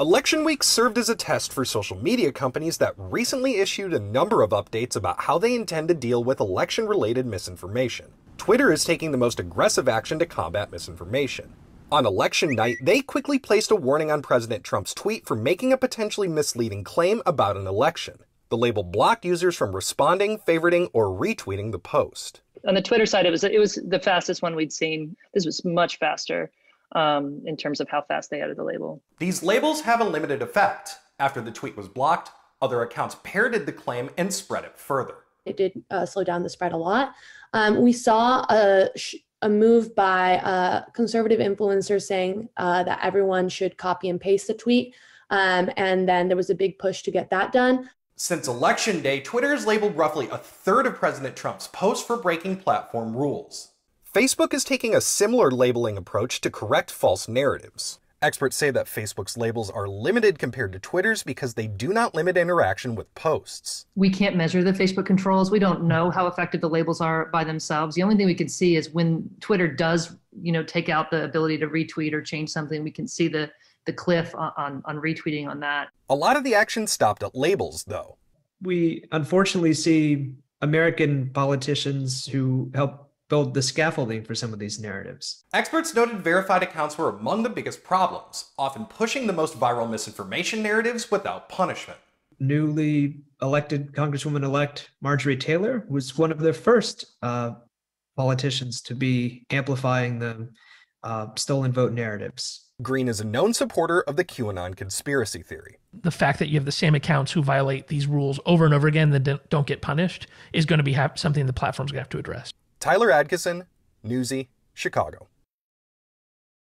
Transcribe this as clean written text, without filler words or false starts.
Election week served as a test for social media companies that recently issued a number of updates about how they intend to deal with election-related misinformation. Twitter is taking the most aggressive action to combat misinformation. On election night, they quickly placed a warning on President Trump's tweet for making a potentially misleading claim about an election. The label blocked users from responding, favoriting, or retweeting the post. On the Twitter side, it was the fastest one we'd seen. This was much faster in terms of how fast they added the label. These labels have a limited effect. After the tweet was blocked, other accounts parroted the claim and spread it further. It did slow down the spread a lot. We saw a move by conservative influencers saying that everyone should copy and paste the tweet. And then there was a big push to get that done. Since Election Day, Twitter has labeled roughly a third of President Trump's posts for breaking platform rules. Facebook is taking a similar labeling approach to correct false narratives. Experts say that Facebook's labels are limited compared to Twitter's because they do not limit interaction with posts. We can't measure the Facebook controls. We don't know how effective the labels are by themselves. The only thing we can see is when Twitter does, take out the ability to retweet or change something, we can see the cliff on retweeting on that. A lot of the action stopped at labels, though. We unfortunately see American politicians who help build the scaffolding for some of these narratives. Experts noted verified accounts were among the biggest problems, often pushing the most viral misinformation narratives without punishment. Newly elected Congresswoman-elect Marjorie Taylor was one of the first politicians to be amplifying the stolen vote narratives. Green is a known supporter of the QAnon conspiracy theory. The fact that you have the same accounts who violate these rules over and over again that don't get punished is going to be something the platform's going to have to address. Tyler Adkison, Newsy, Chicago.